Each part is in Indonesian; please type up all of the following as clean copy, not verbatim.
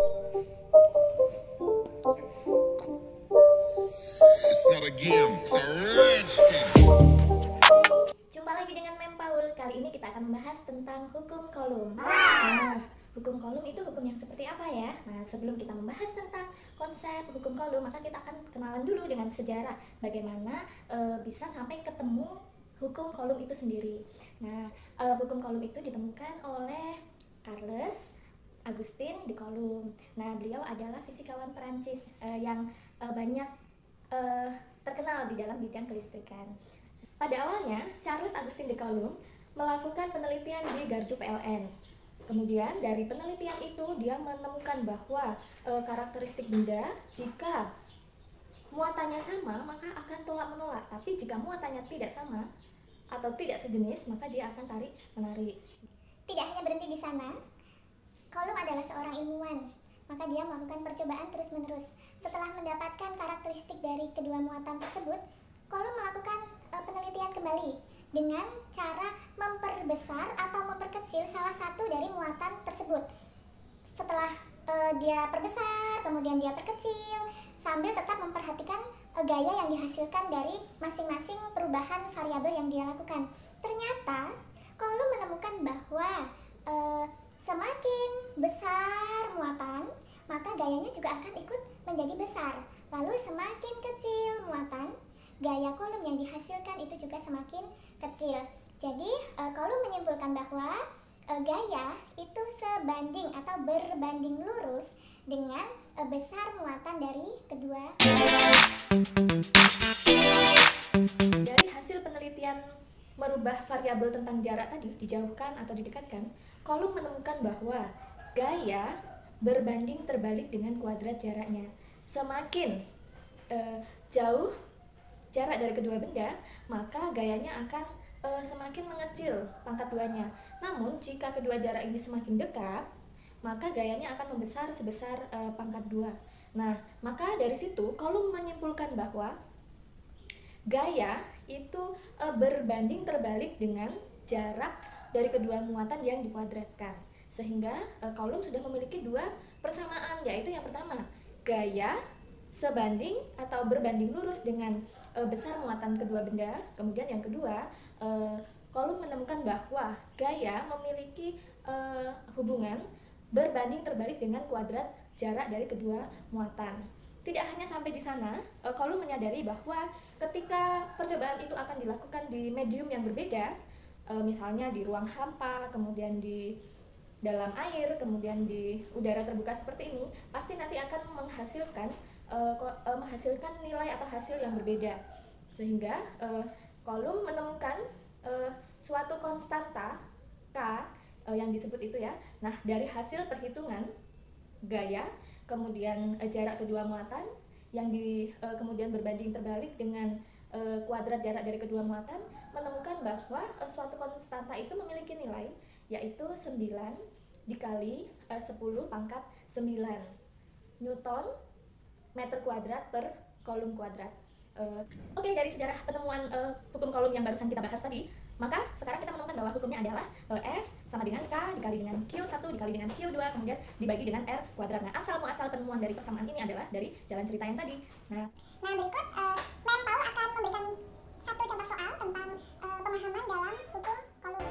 It's not a game, it's a rich thing. Jumpa lagi dengan Mem Paul. Kali ini kita akan membahas tentang hukum kolom. Nah, hukum kolom itu hukum yang seperti apa ya? Nah, sebelum kita membahas tentang konsep hukum kolom, maka kita akan kenalan dulu dengan sejarah bagaimana bisa sampai ketemu hukum kolom itu sendiri. Nah, hukum kolom itu ditemukan oleh Charles Augustin de Coulomb. Nah, beliau adalah fisikawan Perancis yang banyak terkenal di dalam bidang kelistrikan. Pada awalnya, Charles Augustin de Coulomb melakukan penelitian di gardu PLN. Kemudian dari penelitian itu dia menemukan bahwa karakteristik benda jika muatannya sama maka akan tolak-menolak, tapi jika muatannya tidak sama atau tidak sejenis maka dia akan tarik-menarik. Tidak hanya berhenti di sana, Coulomb adalah seorang ilmuwan, maka dia melakukan percobaan terus-menerus. Setelah mendapatkan karakteristik dari kedua muatan tersebut, Coulomb melakukan penelitian kembali dengan cara memperbesar atau memperkecil salah satu dari muatan tersebut. Setelah dia perbesar, kemudian dia perkecil, sambil tetap memperhatikan gaya yang dihasilkan dari masing-masing perubahan variabel yang dia lakukan. Ternyata Coulomb menemukan bahwa semakin besar muatan, maka gayanya juga akan ikut menjadi besar. Lalu semakin kecil muatan, gaya Coulomb yang dihasilkan itu juga semakin kecil. Jadi Coulomb menyimpulkan bahwa gaya itu sebanding atau berbanding lurus dengan besar muatan dari kedua. Dari hasil penelitian merubah variabel tentang jarak tadi, dijauhkan atau didekatkan, Coulomb menemukan bahwa gaya berbanding terbalik dengan kuadrat jaraknya. Semakin jauh jarak dari kedua benda, maka gayanya akan semakin mengecil pangkat duanya. Namun jika kedua jarak ini semakin dekat, maka gayanya akan membesar sebesar pangkat 2. Nah, maka dari situ Coulomb menyimpulkan bahwa gaya itu berbanding terbalik dengan jarak dari kedua muatan yang dikuadratkan. Sehingga Coulomb sudah memiliki dua persamaan, yaitu yang pertama, gaya sebanding atau berbanding lurus dengan besar muatan kedua benda. Kemudian yang kedua, Coulomb menemukan bahwa gaya memiliki hubungan berbanding terbalik dengan kuadrat jarak dari kedua muatan. Tidak hanya sampai di sana, Coulomb menyadari bahwa ketika percobaan itu akan dilakukan di medium yang berbeda, misalnya di ruang hampa, kemudian di dalam air, kemudian di udara terbuka seperti ini, pasti nanti akan menghasilkan nilai atau hasil yang berbeda. Sehingga Coulomb menemukan suatu konstanta K yang disebut itu ya. Nah, dari hasil perhitungan gaya, kemudian jarak kedua muatan yang kemudian berbanding terbalik dengan kuadrat jarak dari kedua muatan, menemukan bahwa suatu konstanta itu memiliki nilai yaitu 9 dikali 10 pangkat 9 Newton meter kuadrat per Coulomb kuadrat. Oke, dari sejarah penemuan hukum Coulomb yang barusan kita bahas tadi, maka sekarang kita menemukan bahwa hukumnya adalah F sama dengan K dikali dengan Q1 dikali dengan Q2 kemudian dibagi dengan R kuadrat. Nah, asal-muasal penemuan dari persamaan ini adalah dari jalan cerita yang tadi. Nah, berikut Mem Paul akan memberikan satu contoh soal tentang pemahaman dalam hukum Coulomb.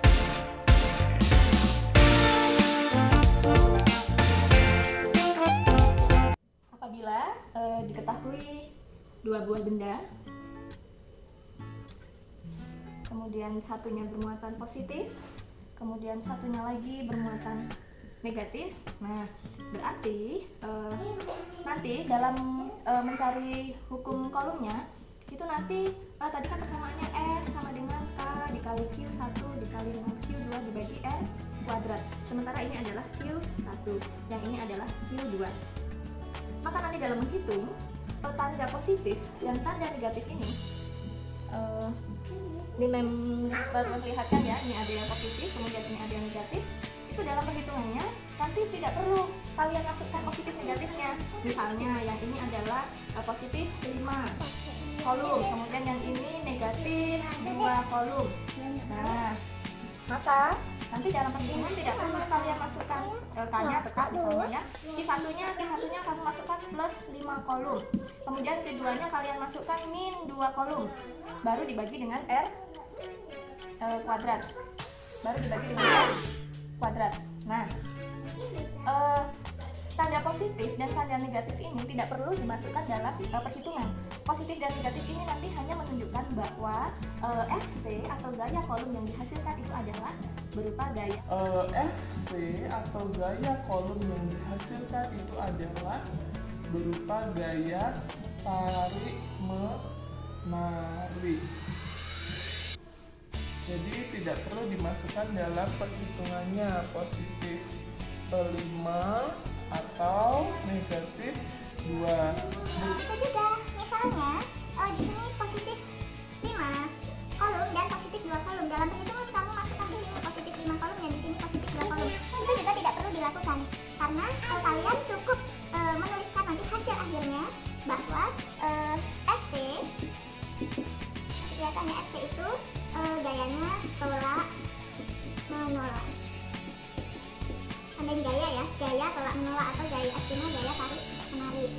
apabila diketahui dua buah benda, kemudian satunya bermuatan positif, kemudian satunya lagi bermuatan negatif. Nah, berarti nanti dalam mencari hukum Coulombnya itu nanti tadi kan persamaannya F sama dengan K dikali Q1 dikali dengan Q2 dibagi R kuadrat. Sementara ini adalah Q1, yang ini adalah Q2. Maka nanti dalam menghitung tanda positif dan tanda negatif ini memperlihatkan ya, ini ada yang positif, kemudian ini ada yang negatif. Itu dalam perhitungannya nanti tidak perlu kalian masukkan positif negatifnya. Misalnya yang ini adalah positif 5 Coulomb, kemudian yang ini negatif 2 Coulomb. Nah, maka Nanti dalam perhitungan tidak perlu kalian masukkan K-nya atau K misalnya ya. Q1-nya kamu masukkan plus 5 kolom. Kemudian Q2-nya kalian masukkan min 2 kolom. Baru dibagi dengan R kuadrat. Nah, tanda positif dan tanda negatif ini tidak perlu dimasukkan dalam perhitungan. Positif dan negatif ini nanti hanya menunjukkan bahwa FC atau gaya kolom yang dihasilkan itu adalah berupa gaya FC atau gaya kolom yang dihasilkan itu adalah berupa gaya tarik menarik. Jadi tidak perlu dimasukkan dalam perhitungannya positif 5 atau negatif 2. Begitu juga, misalnya di sini positif 5 kolom dan positif 2 kolom. Dalam perhitungan kamu masukkan di sini positif 5 kolom dan di sini positif 2 kolom. Itu juga tidak perlu dilakukan karena kalian cukup menuliskan nanti hasil akhirnya bahwa FC kelihatannya FC itu gayanya tolak menolak. Tambahin gaya ya, gaya tolak menolak atau gaya FC-nya gaya tarik menarik.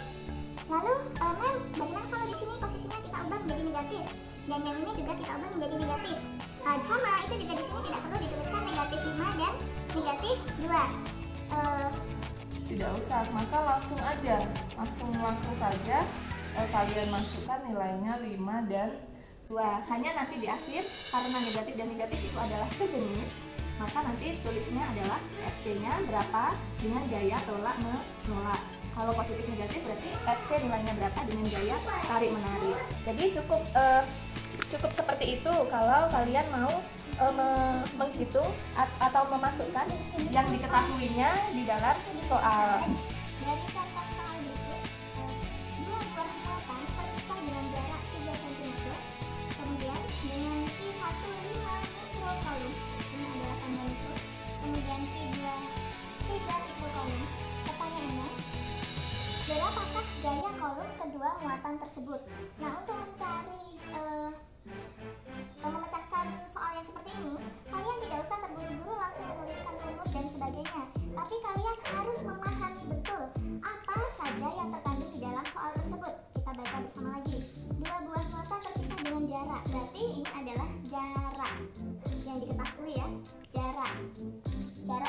Lalu mem, bagaimana kalau di sini posisinya kita ubah menjadi negatif dan yang ini juga kita ubah menjadi negatif? Sama, itu juga di sini tidak perlu dituliskan negatif 5 dan negatif 2. Tidak usah, maka langsung saja kalian masukkan nilainya 5 dan 2. Hanya nanti di akhir karena negatif dan negatif itu adalah sejenis, maka nanti tulisnya adalah FC-nya berapa dengan gaya tolak menolak. Kalau positif negatif berarti FC nilainya berapa dengan gaya tarik menarik. Jadi cukup seperti itu kalau kalian mau menghitung atau memasukkan yang diketahuinya di dalam soal. Dari contoh soal berikut, dua buah muatan terpisah dengan jarak 3 cm, kemudian dengan Q1 5 mikrokolom, ini adalah tanda mikro, kemudian Q2 3 mikrokolom. Pertanyaannya, berapakah gaya kolom kedua muatan tersebut? Nah, untuk memecahkan soal yang seperti ini, kalian tidak usah terburu-buru langsung menuliskan rumus dan sebagainya, tapi kalian harus memahami betul apa saja yang terkandung di dalam soal tersebut. Kita baca bersama lagi. Dua buah muatan terpisah dengan jarak, berarti ini adalah jarak yang diketahui ya. Jarak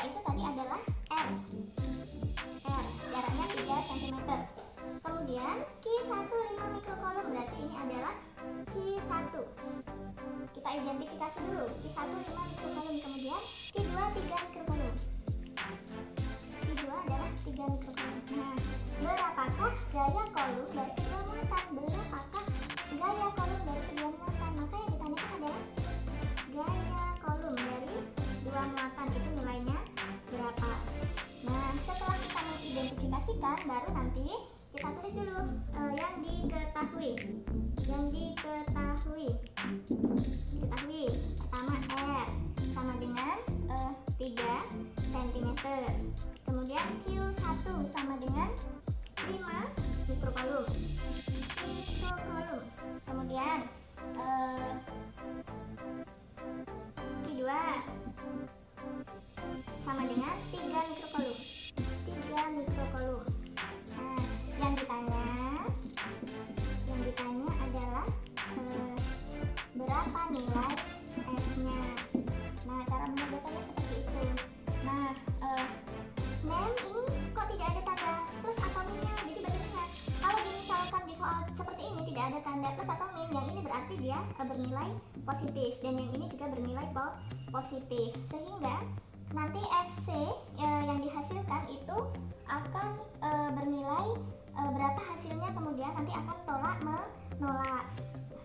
itu tadi adalah R, jaraknya 3 cm. Kemudian Q1 5 mikrokolom, berarti ini adalah Q1. Kita identifikasi dulu, Q1 5 mikrokolom, kemudian Q2 3 mikrokolom. Q2 adalah 3 mikrokolom. Nah, berapakah gaya kolom dari kedua muatan? Maka yang ditanyakan adalah gaya kolom dari dua muatan, itu nilainya berapa. Nah, setelah kita mengidentifikasikan, baru nanti kita tulis dulu yang diketahui. Pertama R sama dengan 3 cm. Kemudian Q1 sama dengan 5 mikrokolom. Kemudian Q2 sama dengan 3 mikrokolom. Nah, yang ditanya adalah berapa nilai F-nya. Nah, cara mengerjakannya seperti itu. Nah, mem, ini kok tidak ada tanda plus atau minnya? Jadi bagaimana? Kalau misalkan di soal seperti ini tidak ada tanda plus atau min, yang ini berarti dia bernilai positif dan yang ini juga bernilai positif, sehingga nanti FC yang dihasilkan itu akan bernilai berapa hasilnya, kemudian nanti akan tolak menolak.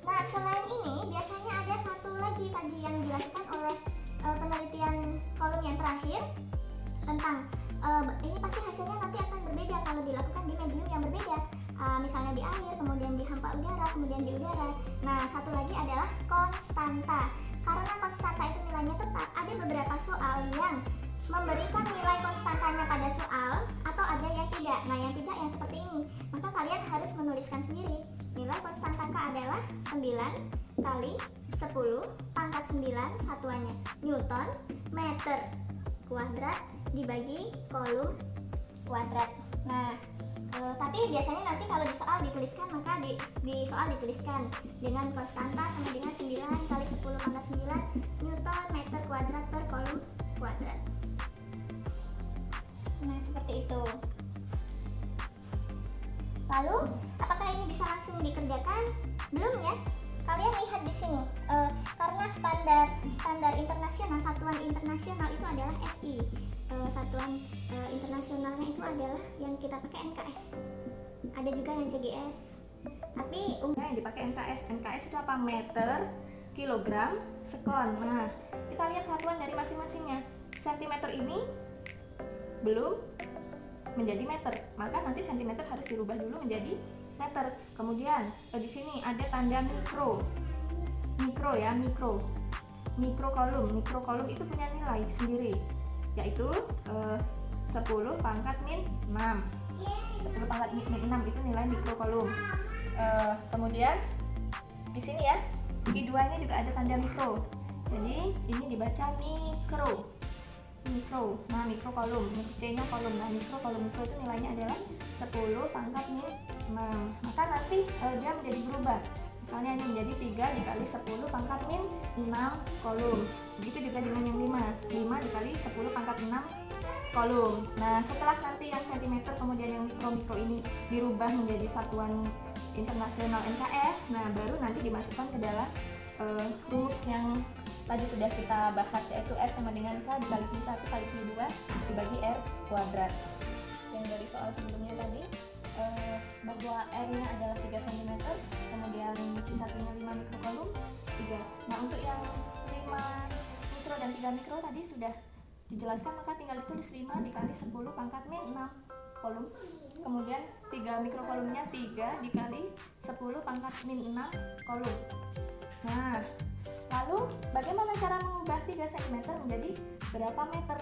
Nah, selain ini biasanya ada satu lagi tadi yang dilakukan oleh penelitian kolom yang terakhir tentang ini pasti hasilnya nanti akan berbeda kalau dilakukan di medium yang berbeda, misalnya di air, kemudian di hampa udara, kemudian di udara. Nah, satu lagi adalah konstanta. Karena konstanta itu nilainya tetap, ada beberapa soal yang memberikan nilai konstantanya pada soal atau ada yang tidak. Nah, yang tidak yang seperti ini, maka kalian harus menuliskan sendiri. Nilai konstanta K adalah 9 kali 10 pangkat 9 satuannya Newton meter kuadrat dibagi kolom kuadrat. Nah, tapi biasanya nanti kalau di soal dituliskan, maka di soal dituliskan dengan konstanta sama dengan 9 kali 10 pangkat 9 Newton meter kuadrat per kolom kuadrat. Nah, seperti itu. Lalu, apakah ini bisa langsung dikerjakan? Belum ya. Kalian lihat di sini, karena standar internasional, satuan internasional itu adalah SI. Satuan internasionalnya itu adalah yang kita pakai NKS. Ada juga yang CGS. Tapi yang dipakai NKS itu apa? Meter, kilogram, sekon. Nah, kita lihat satuan dari masing-masingnya. Sentimeter ini belum menjadi meter, maka nanti sentimeter harus dirubah dulu menjadi meter. Kemudian di sini ada tanda mikro ya, mikro kolom itu punya nilai sendiri, yaitu 10 pangkat min 6. 10 pangkat min 6 itu nilai mikro kolom. Kemudian di sini ya, I2 ini juga ada tanda mikro, jadi ini dibaca mikro. Nah, mikro kolom, C-nya kolom. Nah, mikro itu nilainya adalah 10 pangkat min 6. Maka nanti dia menjadi berubah. Misalnya ini menjadi 3 dikali 10 pangkat min 6 kolom. Begitu juga dengan yang 5 dikali 10 pangkat 6 kolom. Nah, setelah nanti yang sentimeter kemudian yang mikro ini dirubah menjadi satuan internasional NKS, nah baru nanti dimasukkan ke dalam rumus yang tadi sudah kita bahas, yaitu R sama dengan K dikali Q1 kali Q2 dibagi R kuadrat. Yang dari soal sebelumnya tadi, bahwa R-nya adalah 3 cm, kemudian Q1-nya 5 mikrokolom, 3. Nah, untuk yang 5 mikro dan 3 mikro tadi sudah dijelaskan, maka tinggal ditulis 5 dikali 10 pangkat min 6 kolom. Kemudian 3 mikrokolomnya 3 dikali 10 pangkat min 6 kolom. Nah, lalu bagaimana cara mengubah 3 cm menjadi berapa meter?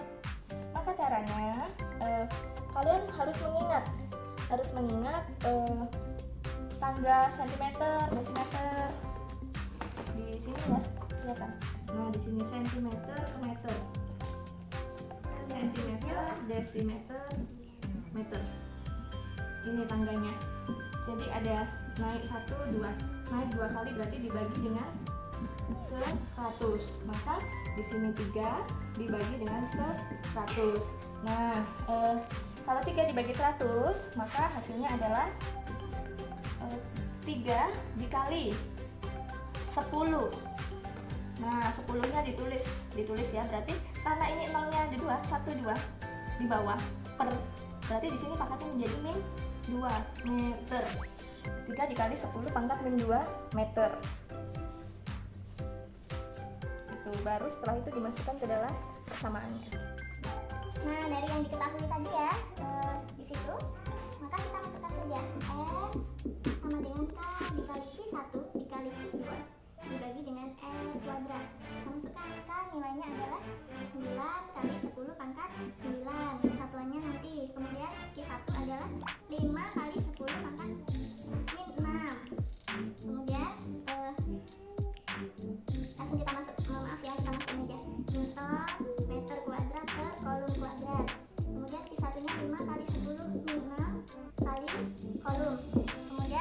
Maka caranya kalian harus mengingat tangga cm, desimeter. Di sini ya, kelihatan. Nah, di sini centimeter ke meter. Centimeter, desimeter, meter. Ini tangganya. Jadi ada naik 1, 2. Naik 2 kali berarti dibagi dengan 100. Maka di sini 3 dibagi dengan 100. Nah, kalau 3 dibagi 100, maka hasilnya adalah 3 dikali 10. Nah, 10-nya ditulis ya, berarti karena ini nolnya ada 2, 1, 2 di bawah per, berarti di sini pangkatnya menjadi min 2 meter. 3 dikali 10 pangkat min 2 meter. Itu baru setelah itu dimasukkan ke dalam persamaannya. Nah, dari yang diketahui tadi ya, di situ, maka kita masukkan saja R sama dengan K dikali Q1 dikali Q2 dibagi dengan R kuadrat. Kita masukkan K, nilainya adalah 9 kali 10 pangkat 9. Satuannya nanti. Kemudian Q1 adalah 5 kali 10 pangkat min 6. Kemudian langsung kita masuk, maaf ya, kita masukin aja Newton meter kuadrat per kolom kuadrat. Kemudian Q1-nya 5 kali 10 min 6 kali kolom. Kemudian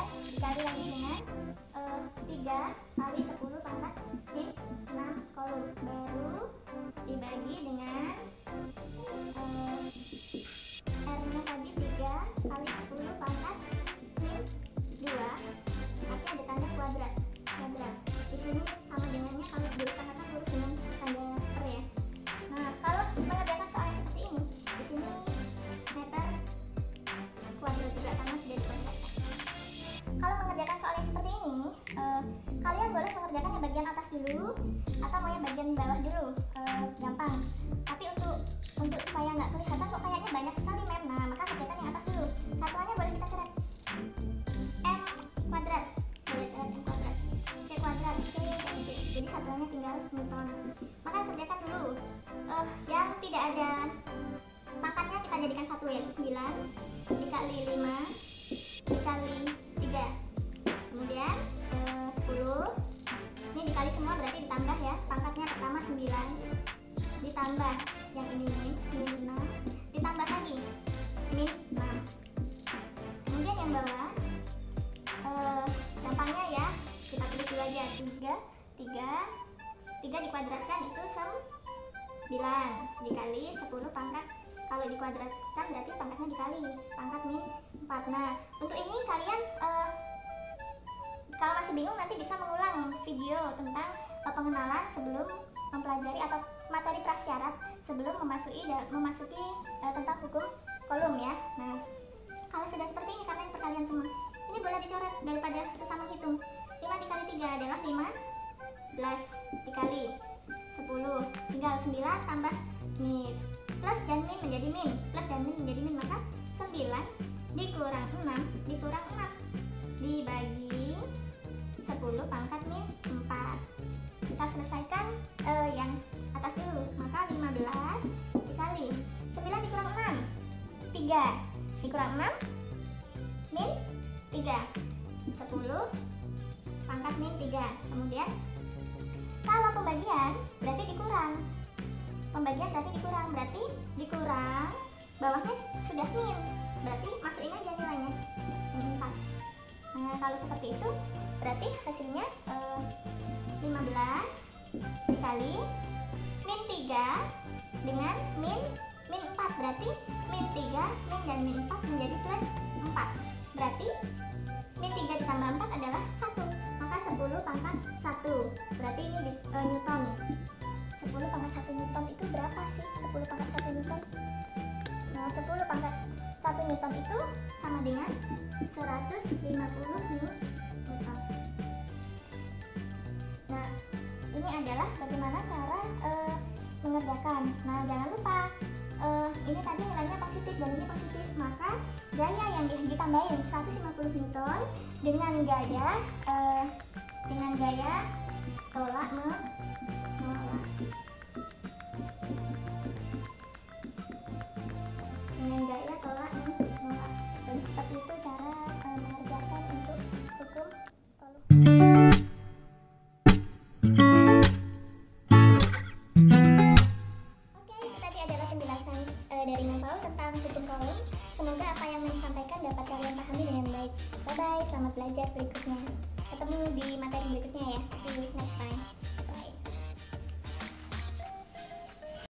yang bawah. Gampangnya ya, kita tulis dulu aja. 3 dikuadratkan itu 9 dikali 10 pangkat. Kalau dikuadratkan berarti pangkatnya dikali, pangkat min 4. Nah, untuk ini kalian kalau masih bingung nanti bisa mengulang video tentang pengenalan sebelum mempelajari atau materi prasyarat sebelum memasuki tentang hukum kolom ya. Nah, kalau sudah seperti ini karena perkalian semua, ini boleh dicoret daripada susah menghitung. 5 dikali 3 adalah 15 dikali 10, tinggal 9 tambah min. Plus dan min menjadi min, plus dan min menjadi min, maka 9 dikurang 6 dibagi 10 pangkat min 4. Kita selesaikan yang atas dulu, maka 15 dikali 9 dikurang 6 3 dikurang 6 min 3, 10 pangkat min 3. Kemudian kalau pembagian berarti dikurang, berarti dikurang bawahnya sudah min, berarti masukin aja nilainya min 4. Nah, kalau seperti itu berarti hasilnya 15 dikali min 3 dengan min 4, berarti min 3, min dan min 4 menjadi plus 4, berarti min 3 ditambah 4 adalah 1, maka 10 pangkat 1, berarti ini Newton. 10 pangkat 1 Newton itu berapa sih? 10 pangkat 1 Newton. Nah, 10 pangkat 1 Newton itu sama dengan 150 Newton. Nah, ini adalah bagaimana cara mengerjakan. Nah, jangan lupa ini tadi nilainya positif dan ini positif, maka gaya yang ditambahin 150 Newton dengan gaya tolak menolak. Dengan gaya tolak menolak. Jadi seperti itu cara mengerjakan untuk hukum kolom. Oke, itu tadi adalah penjelasan dari Mempau tentang hukum kolom. Semoga apa yang disampaikan dapat kalian pahami dengan baik. Bye bye, selamat belajar berikutnya. Ketemu di materi berikutnya ya. See you next time.